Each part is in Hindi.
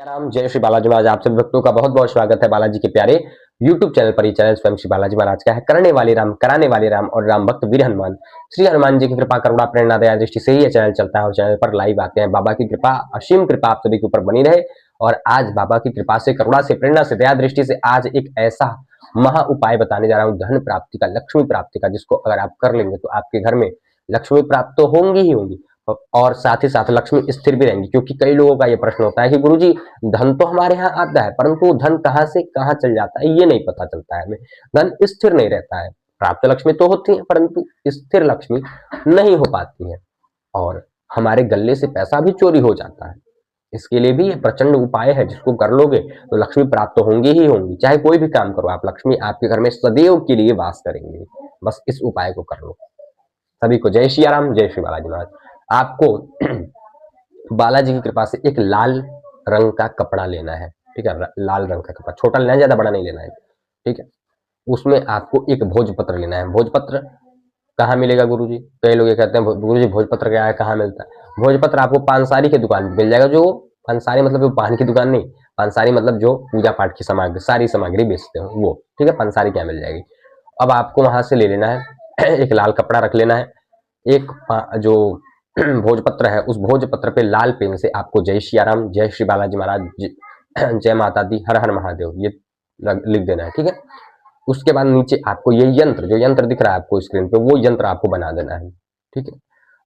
राम जय श्री बालाजी महाराज। आप सभी भक्तों का बहुत बहुत स्वागत है बालाजी के प्यारे YouTube चैनल पर। ये चैनल स्वयं श्री बालाजी महाराज का है। करने वाले राम, कराने वाले राम और राम भक्त वीर हनुमान। श्री हनुमान जी की कृपा, करुणा, प्रेरणा, दया दृष्टि से ही ये चैनल चलता है और चैनल पर लाइव आते हैं। बाबा की कृपा, असीम कृपा आप सभी के ऊपर बनी रहे। और आज बाबा की कृपा से, करुणा से, प्रेरणा से, दया दृष्टि से आज एक ऐसा महा उपाय बताने जा रहा हूँ धन प्राप्ति का, लक्ष्मी प्राप्ति का, जिसको अगर आप कर लेंगे तो आपके घर में लक्ष्मी प्राप्त तो होंगी ही होंगी और साथ ही साथ लक्ष्मी स्थिर भी रहेंगी। क्योंकि कई लोगों का ये प्रश्न होता है कि गुरुजी धन तो हमारे यहाँ आता है परंतु धन कहाँ से कहाँ चल जाता है ये नहीं पता चलता है हमें। धन स्थिर नहीं रहता है। प्राप्त लक्ष्मी तो होती है परंतु स्थिर लक्ष्मी नहीं हो पाती है और हमारे गले से पैसा भी चोरी हो जाता है। इसके लिए भी ये प्रचंड उपाय है, जिसको कर लोगे तो लक्ष्मी प्राप्त तो होंगी ही होंगी। चाहे कोई भी काम करो आप, लक्ष्मी आपके घर में सदैव के लिए वास करेंगे। बस इस उपाय को कर लो। सभी को जय श्री राम, जय श्री बालाजी महाराज। आपको बालाजी की कृपा से एक लाल रंग का कपड़ा लेना है, ठीक है। लाल रंग का कपड़ा, छोटा लेना है, ज्यादा बड़ा नहीं लेना है, ठीक है। उसमें आपको एक भोजपत्र लेना है। भोजपत्र कहाँ मिलेगा गुरुजी? कई लोग ये कहते हैं गुरुजी भोजपत्र क्या है, कहाँ मिलता है? भोजपत्र आपको पानसारी की दुकान में मिल जाएगा। जो पानसारी मतलब वो पान की दुकान नहीं, पानसारी मतलब जो पूजा पाठ की सामग्री, सारी सामग्री बेचते हो वो, ठीक है। पानसारी क्या मिल जाएगी। अब आपको वहां से ले लेना है एक लाल कपड़ा रख लेना है। एक जो भोजपत्र है, उस भोजपत्र पे लाल पेन से आपको जय श्री राम, जय श्री बालाजी महाराज, जय माता दी, हर हर महादेव ये लिख देना है, ठीक है। उसके बाद नीचे आपको ये यंत्र, जो यंत्र दिख रहा है आपको स्क्रीन पे, वो यंत्र आपको बना देना है, ठीक है।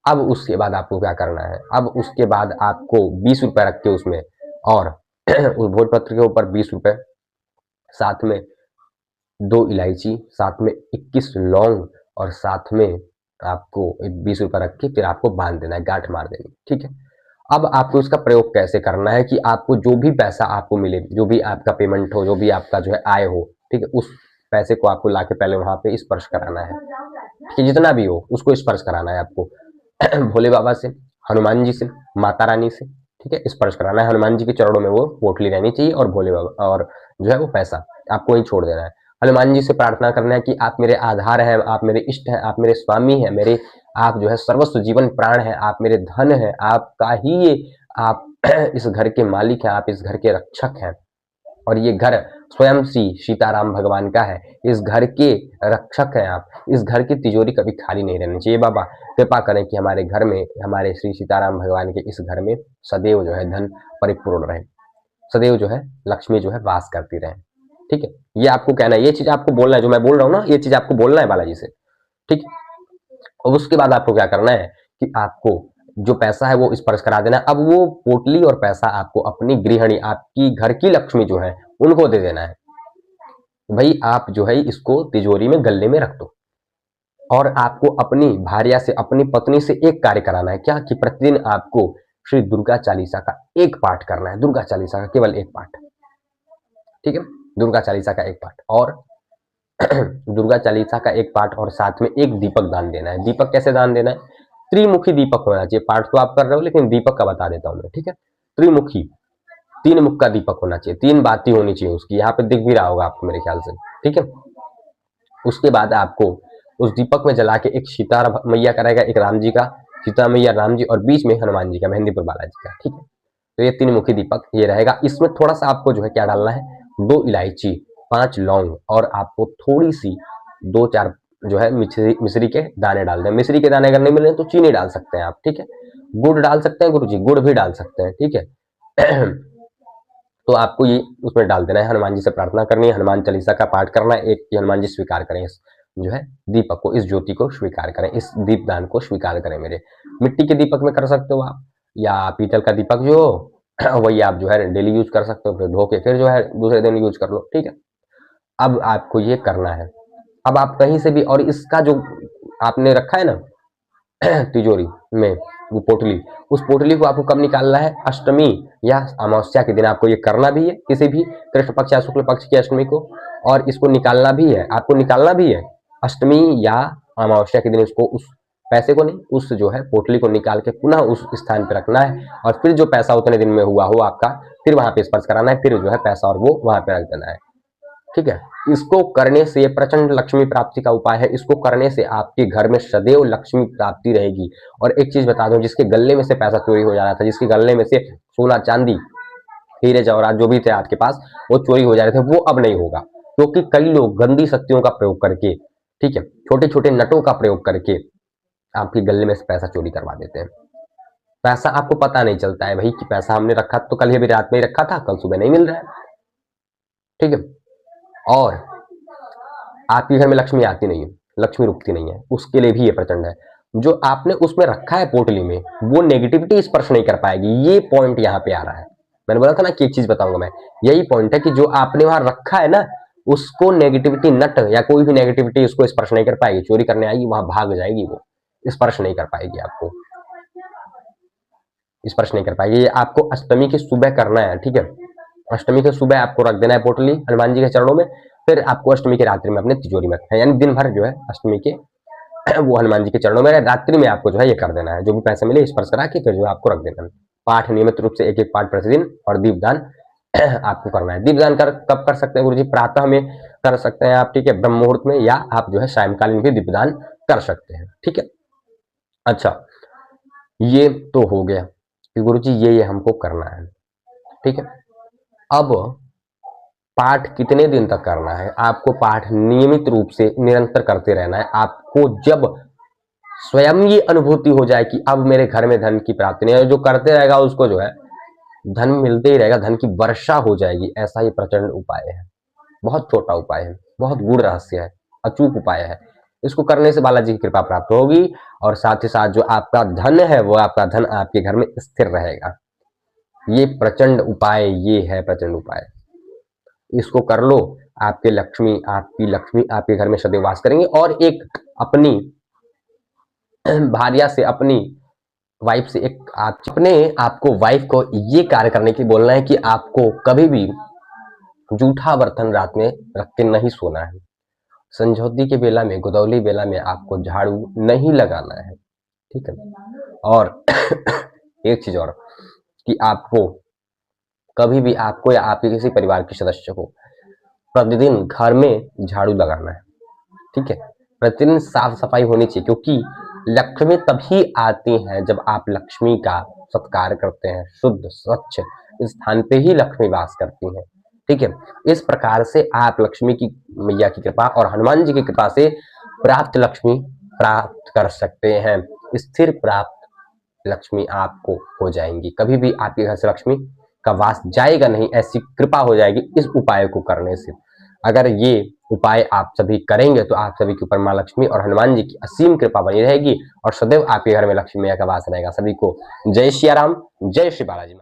अब उसके बाद आपको क्या करना है? अब उसके बाद आपको 20 रुपए रख के उसमें, और उस भोजपत्र के ऊपर 20 रुपए, साथ में 2 इलायची, साथ में 21 लौंग और साथ में आपको एक 20 रुपए रख के फिर आपको बांध देना है, गांठ मार देनी, ठीक है। अब आपको इसका प्रयोग कैसे करना है कि आपको जो भी पैसा आपको मिले, जो भी आपका पेमेंट हो, जो भी आपका जो है आय हो, ठीक है, उस पैसे को आपको लाके पहले वहां पे स्पर्श कराना है, ठीक है। जितना भी हो उसको स्पर्श कराना है आपको भोले बाबा से, हनुमान जी से, माता रानी से, ठीक है। स्पर्श कराना है। हनुमान जी के चरणों में वो पोटली रहनी चाहिए और भोले बाबा, और जो है वो पैसा आपको वहीं छोड़ देना है। हनुमान जी से प्रार्थना करना है कि आप मेरे आधार हैं, आप मेरे इष्ट हैं, आप मेरे स्वामी हैं, मेरे आप जो है सर्वस्व जीवन प्राण हैं, आप मेरे धन हैं, आपका ही ये, आप इस घर के मालिक हैं, आप इस घर के रक्षक हैं और ये घर स्वयं श्री सीताराम भगवान का है। इस घर के रक्षक हैं आप। इस घर की तिजोरी कभी खाली नहीं रहनी चाहिए। बाबा कृपा करें कि हमारे घर में, हमारे श्री सीताराम भगवान के इस घर में सदैव जो है धन परिपूर्ण रहे, सदैव जो है लक्ष्मी जो है वास करती रहे, ठीक है। ये आपको कहना है, ये चीज आपको बोलना है, जो मैं बोल रहा हूँ ना, ये चीज आपको बोलना है बालाजी से, ठीक है। और उसके बाद आपको क्या करना है कि आपको जो पैसा है वो स्पर्श करा देना है। अब वो पोटली और पैसा आपको अपनी गृहिणी, आपकी घर की लक्ष्मी जो है उनको दे देना है। भाई आप जो है इसको तिजोरी में, गले में रख दो। और आपको अपनी भार्या से, अपनी पत्नी से एक कार्य कराना है, क्या कि प्रतिदिन आपको श्री दुर्गा चालीसा का एक पाठ करना है। दुर्गा चालीसा का केवल एक पाठ, ठीक है। दुर्गा चालीसा का एक पाठ और दुर्गा चालीसा का एक पाठ और साथ में एक दीपक दान देना है। दीपक कैसे दान देना है? त्रिमुखी दीपक होना चाहिए। पाठ तो आप कर रहे हो लेकिन दीपक का बता देता हूं मैं, ठीक है। त्रिमुखी, 3 मुख का दीपक होना चाहिए, 3 बाती होनी चाहिए उसकी। यहाँ पे दिख भी रहा होगा आपको मेरे ख्याल से, ठीक है। उसके बाद आपको उस दीपक में जला के एक सीता मैया का रहेगा, एक राम जी का, सीता मैया, राम जी, और बीच में हनुमान जी का, मेहंदीपुर बालाजी का, ठीक है। तो ये 3 मुखी दीपक ये रहेगा। इसमें थोड़ा सा आपको जो है क्या डालना है, 2 इलायची, 5 लौंग और आपको थोड़ी सी 2-4 जो है मिश्री के दाने डाल दें। मिश्री के दाने अगर नहीं मिले तो चीनी डाल सकते हैं आप, ठीक है। गुड़ डाल सकते हैं गुरुजी, गुड़ भी डाल सकते हैं, ठीक है। तो आपको ये उसमें डाल देना है। हनुमान जी से प्रार्थना करनी है, हनुमान चालीसा का पाठ करना है, एक हनुमान जी स्वीकार करें इस जो है दीपक को, इस ज्योति को स्वीकार करें, इस दीपदान को स्वीकार करें मेरे। मिट्टी के दीपक में कर सकते हो आप, या पीतल का दीपक जो वही आप जो है डेली यूज कर सकते हो, फिर धो के फिर जो है दूसरे दिन यूज कर लो, ठीक है। अब आपको ये करना है। अब आप कहीं से भी, और इसका जो आपने रखा है ना तिजोरी में वो पोटली, उस पोटली को आपको कब निकालना है? अष्टमी या अमावस्या के दिन आपको ये करना भी है, किसी भी कृष्ण पक्ष या शुक्ल पक्ष की अष्टमी को, और इसको निकालना भी है, आपको निकालना भी है अष्टमी या अमावस्या के दिन। उसको, उस पैसे को नहीं, उस जो है पोटली को निकाल के पुनः उस स्थान पे रखना है और फिर जो पैसा उतने दिन में हुआ हो आपका, फिर वहां पे स्पर्श कराना है, फिर जो है पैसा और वो वहां पे रख देना है, ठीक है। इसको करने से प्रचंड लक्ष्मी प्राप्ति का उपाय है। इसको करने से आपके घर में सदैव लक्ष्मी प्राप्ति रहेगी। और एक चीज बता दूं, जिसके गले में से पैसा चोरी हो जा रहा था, जिसके गले में से सोना चांदी हीरे जवाहरात जो भी थे आपके पास वो चोरी हो जा रहे थे, वो अब नहीं होगा, क्योंकि कई लोग गंदी शक्तियों का प्रयोग करके, ठीक है, छोटे छोटे नटों का प्रयोग करके आपके गले में से पैसा चोरी करवा देते हैं। पैसा आपको पता नहीं चलता है भाई कि पैसा हमने रखा तो कल ही अभी रात में ही रखा था, कल सुबह नहीं मिल रहा है, ठीक है। और आपके घर में लक्ष्मी आती नहीं है, लक्ष्मी रुकती नहीं है, उसके लिए भी ये प्रचंड है। जो आपने उसमें रखा है पोटली में, वो नेगेटिविटी स्पर्श नहीं कर पाएगी, ये पॉइंट यहाँ पे आ रहा है। मैंने बोला था ना कि एक चीज बताऊंगा मैं, यही पॉइंट है कि जो आपने वहां रखा है ना, उसको नेगेटिविटी नट या कोई भी नेगेटिविटी उसको स्पर्श नहीं कर पाएगी, चोरी करने आएगी वहां भाग जाएगी, वो स्पर्श नहीं कर पाएगी, आपको स्पर्श नहीं कर पाएगी। ये आपको अष्टमी की सुबह करना है, ठीक है। अष्टमी के सुबह आपको रख देना है पोटली हनुमान जी के चरणों में, फिर आपको अष्टमी की रात्रि में अपने तिजोरी में रखना है, यानी दिन भर जो है अष्टमी के वो हनुमान जी के चरणों में, रात्रि में आपको जो है ये कर देना है, जो भी पैसे मिले स्पर्श करा के फिर जो है आपको रख देना है। पाठ नियमित रूप से एक एक पाठ प्रतिदिन, और दीपदान आपको करना है। दीपदान कब कर सकते हैं गुरु जी? प्रातः में कर सकते हैं आप, ठीक है, ब्रह्म मुहूर्त में, या आप जो है सायंकालीन भी दीपदान कर सकते हैं, ठीक है। अच्छा, ये तो हो गया कि गुरु जी ये हमको करना है, ठीक है। अब पाठ कितने दिन तक करना है? आपको पाठ नियमित रूप से निरंतर करते रहना है। आपको जब स्वयं ये अनुभूति हो जाए कि अब मेरे घर में धन की प्राप्ति नहीं है, जो करते रहेगा उसको जो है धन मिलते ही रहेगा, धन की वर्षा हो जाएगी, ऐसा ही प्रचंड उपाय है। बहुत छोटा उपाय है, बहुत गूढ़ रहस्य है, अचूक उपाय है। इसको करने से बालाजी की कृपा प्राप्त होगी, और साथ ही साथ जो आपका धन है वो आपका धन आपके घर में स्थिर रहेगा। ये प्रचंड उपाय, ये है प्रचंड उपाय, इसको कर लो, आपकी लक्ष्मी आपके घर में सदैव वास करेंगे। और एक अपनी भार्या से, अपनी वाइफ से, एक आपको वाइफ को ये कार्य करने के लिए बोलना है कि आपको कभी भी जूठा बर्तन रात में रख के नहीं सोना है। संझौती के बेला में, गोदौली बेला में आपको झाड़ू नहीं लगाना है, ठीक है। और एक चीज और, कि आपको कभी भी, आपको या आपके किसी परिवार के सदस्य को प्रतिदिन घर में झाड़ू लगाना है, ठीक है। प्रतिदिन साफ सफाई होनी चाहिए, क्योंकि लक्ष्मी तभी आती हैं जब आप लक्ष्मी का सत्कार करते हैं। शुद्ध स्वच्छ स्थान पे ही लक्ष्मी वास करती हैं, ठीक है। इस प्रकार से आप लक्ष्मी की, मैया की कृपा और हनुमान जी की कृपा से प्राप्त लक्ष्मी प्राप्त कर सकते हैं। स्थिर प्राप्त लक्ष्मी आपको हो जाएंगी, कभी भी आपके घर से लक्ष्मी का वास जाएगा नहीं, ऐसी कृपा हो जाएगी इस उपाय को करने से। अगर ये उपाय आप सभी करेंगे तो आप सभी के ऊपर मां लक्ष्मी और हनुमान जी की असीम कृपा बनी रहेगी, और सदैव आपके घर में लक्ष्मी मैया का वास रहेगा। सभी को जय सिया राम, जय श्री बालाजी।